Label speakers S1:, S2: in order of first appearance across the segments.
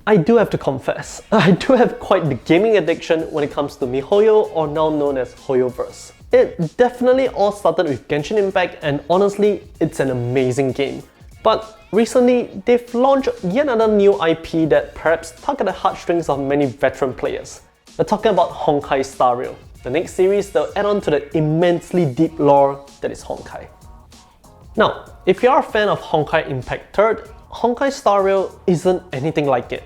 S1: I do have to confess, I do have quite the gaming addiction when it comes to MiHoYo, or now known as HoYoverse. It definitely all started with Genshin Impact, and honestly, it's an amazing game. But recently, they've launched yet another new IP that perhaps tug at the heartstrings of many veteran players. We're talking about Honkai Star Rail, the next series that will add on to the immensely deep lore that is Honkai. Now, if you are a fan of Honkai Impact 3rd, Honkai Star Rail isn't anything like it.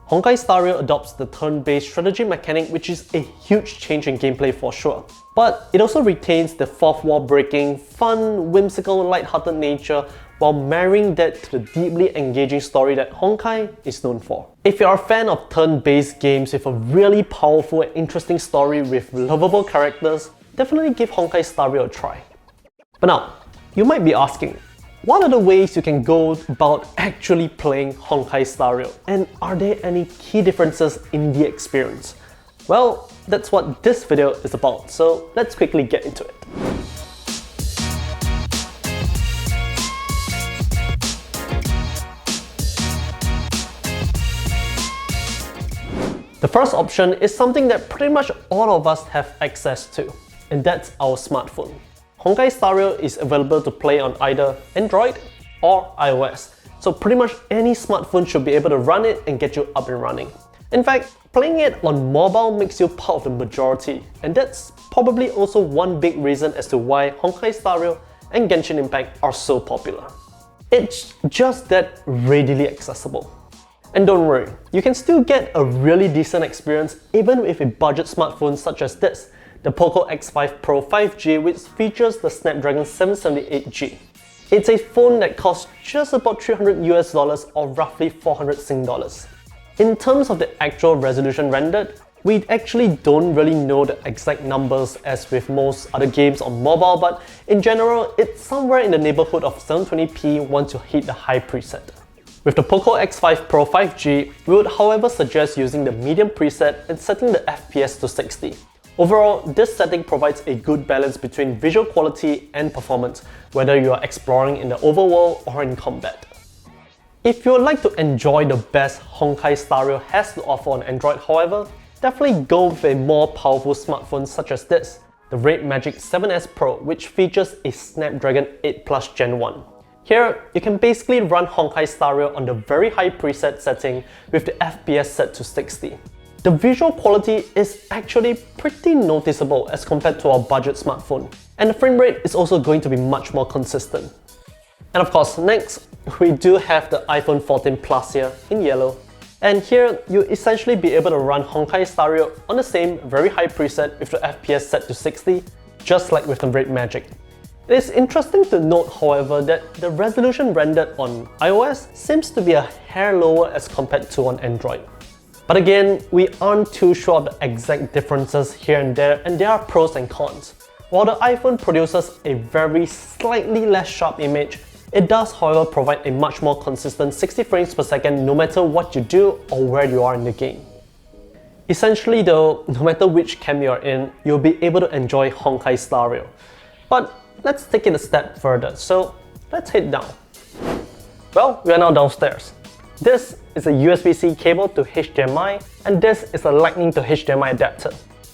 S1: Honkai Star Rail adopts the turn-based strategy mechanic, which is a huge change in gameplay for sure. But it also retains the fourth wall breaking, fun, whimsical, light-hearted nature while marrying that to the deeply engaging story that Honkai is known for. If you're a fan of turn-based games with a really powerful and interesting story with lovable characters, definitely give Honkai Star Rail a try. But now, you might be asking, what are the ways you can go about actually playing Honkai Star Rail, and are there any key differences in the experience? Well, that's what this video is about, so let's quickly get into it. The first option is something that pretty much all of us have access to, and that's our smartphone. Honkai Star Rail is available to play on either Android or iOS, so pretty much any smartphone should be able to run it and get you up and running. In fact, playing it on mobile makes you part of the majority, and that's probably also one big reason as to why Honkai Star Rail and Genshin Impact are so popular. It's just that readily accessible. And don't worry, you can still get a really decent experience even with a budget smartphone such as this, the Poco X5 Pro 5G, which features the Snapdragon 778G. It's a phone that costs just about $300 or roughly 400 Sing dollars. In terms of the actual resolution rendered, we actually don't really know the exact numbers as with most other games on mobile, but in general, it's somewhere in the neighborhood of 720p once you hit the high preset. With the Poco X5 Pro 5G, we would however suggest using the medium preset and setting the FPS to 60. Overall, this setting provides a good balance between visual quality and performance, whether you are exploring in the overworld or in combat. If you would like to enjoy the best Honkai Star Rail has to offer on Android, however, definitely go with a more powerful smartphone such as this, the Red Magic 7S Pro, which features a Snapdragon 8 Plus Gen 1. Here, you can basically run Honkai Star Rail on the very high preset setting with the FPS set to 60. The visual quality is actually pretty noticeable as compared to our budget smartphone, and the frame rate is also going to be much more consistent. And of course, next, we do have the iPhone 14 Plus here in yellow. And here, you'll essentially be able to run Honkai Star Rail on the same very high preset with the FPS set to 60, just like with the Red Magic. It is interesting to note, however, that the resolution rendered on iOS seems to be a hair lower as compared to on Android. But again, we aren't too sure of the exact differences here and there are pros and cons. While the iPhone produces a very slightly less sharp image, it does however provide a much more consistent 60 frames per second no matter what you do or where you are in the game. Essentially though, no matter which cam you are in, you'll be able to enjoy Honkai Star Rail. But let's take it a step further, so let's head down. Well, we are now downstairs. This is a USB-C cable to HDMI, and this is a Lightning to HDMI adapter.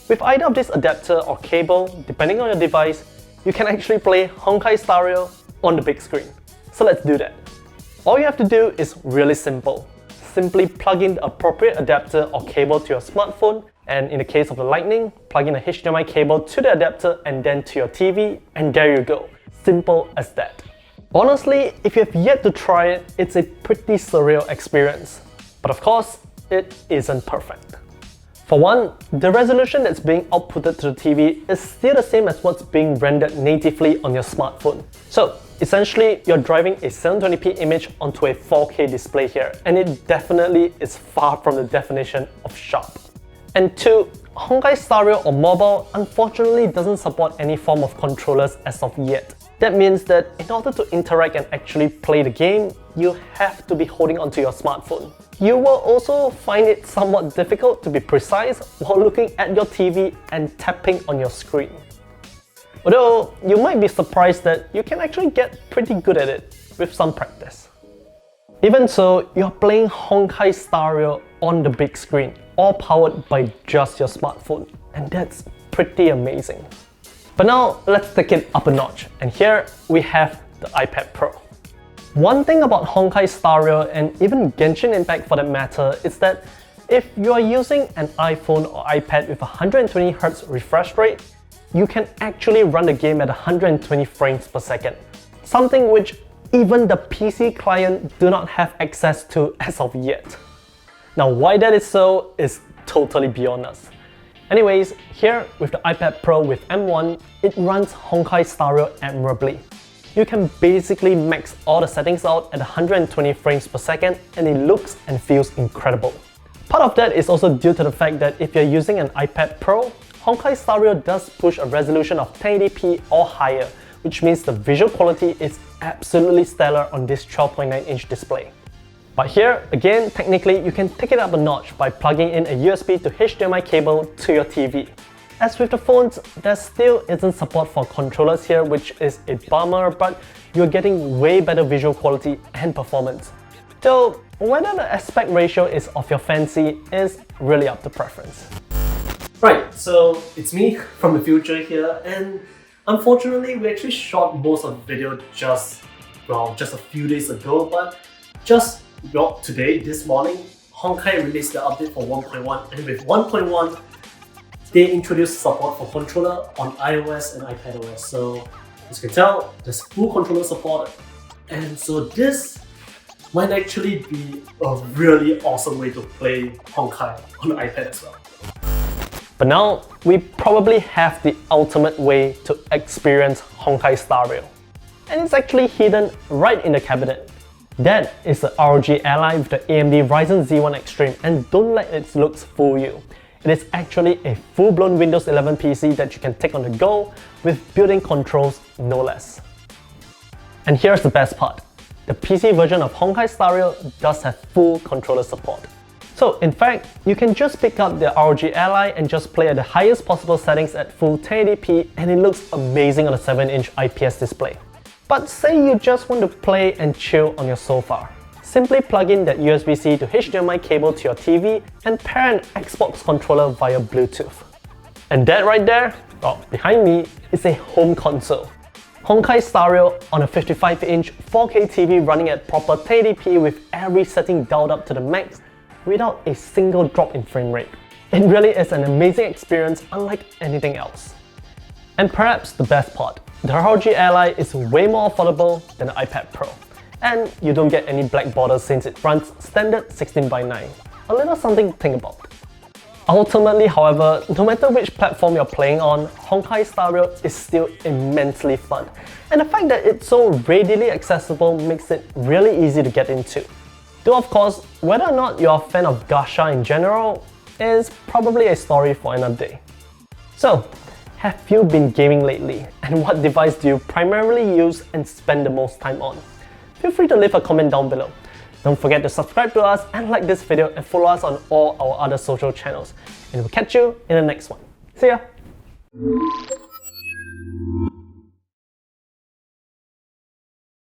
S1: With either of this adapter or cable, depending on your device, you can actually play Honkai Star Rail on the big screen. So let's do that. All you have to do is really simple. Simply plug in the appropriate adapter or cable to your smartphone, and in the case of the Lightning, plug in a HDMI cable to the adapter and then to your TV, and there you go. Simple as that. Honestly, if you have yet to try it, it's a pretty surreal experience. But of course, it isn't perfect. For one, the resolution that's being outputted to the TV is still the same as what's being rendered natively on your smartphone. So essentially, you're driving a 720p image onto a 4K display here, and it definitely is far from the definition of sharp. And two, Honkai Star Rail on mobile unfortunately doesn't support any form of controllers as of yet. That means that in order to interact and actually play the game, you have to be holding onto your smartphone. You will also find it somewhat difficult to be precise while looking at your TV and tapping on your screen. Although, you might be surprised that you can actually get pretty good at it with some practice. Even so, you're playing Honkai Star Rail on the big screen, all powered by just your smartphone, and that's pretty amazing. But now, let's take it up a notch, and here we have the iPad Pro. One thing about Honkai Star Rail and even Genshin Impact for that matter is that if you are using an iPhone or iPad with 120Hz refresh rate, you can actually run the game at 120 frames per second, something which even the PC client do not have access to as of yet. Now why that is so is totally beyond us. Anyways, here with the iPad Pro with M1, it runs Honkai Star Rail admirably. You can basically max all the settings out at 120 frames per second and it looks and feels incredible. Part of that is also due to the fact that if you're using an iPad Pro, Honkai Star Rail does push a resolution of 1080p or higher, which means the visual quality is absolutely stellar on this 12.9-inch display. But here, again, technically you can take it up a notch by plugging in a USB to HDMI cable to your TV. As with the phones, there still isn't support for controllers here, which is a bummer, but you're getting way better visual quality and performance. Though, whether the aspect ratio is of your fancy is really up to preference. Right, so it's me from the future here, and unfortunately we actually shot most of the video just a few days ago, but today, this morning, Honkai released the update for 1.1, and with 1.1, they introduced support for controller on iOS and iPadOS. So as you can tell, there's full controller support, and so this might actually be a really awesome way to play Honkai on the iPad as well. But now, we probably have the ultimate way to experience Honkai Star Rail. And it's actually hidden right in the cabinet. That is the ROG Ally with the AMD Ryzen Z1 Extreme, and don't let its looks fool you. It is actually a full-blown Windows 11 PC that you can take on the go with built-in controls, no less. And here's the best part. The PC version of Honkai Star Rail does have full controller support. So in fact, you can just pick up the ROG Ally and just play at the highest possible settings at full 1080p, and it looks amazing on a 7-inch IPS display. But say you just want to play and chill on your sofa. Simply plug in that USB-C to HDMI cable to your TV and pair an Xbox controller via Bluetooth. And that right there, behind me, is a home console. Honkai Star Rail on a 55-inch 4K TV running at proper 1080p with every setting dialed up to the max without a single drop in frame rate. It really is an amazing experience unlike anything else. And perhaps the best part, the ROG Ally is way more affordable than the iPad Pro. And you don't get any black borders since it runs standard 16:9. A little something to think about. Ultimately, however, no matter which platform you're playing on, Honkai Star Rail is still immensely fun. And the fact that it's so readily accessible makes it really easy to get into. Though of course, whether or not you're a fan of gacha in general is probably a story for another day. So, have you been gaming lately? And what device do you primarily use and spend the most time on? Feel free to leave a comment down below. Don't forget to subscribe to us and like this video and follow us on all our other social channels. And we'll catch you in the next one. See ya!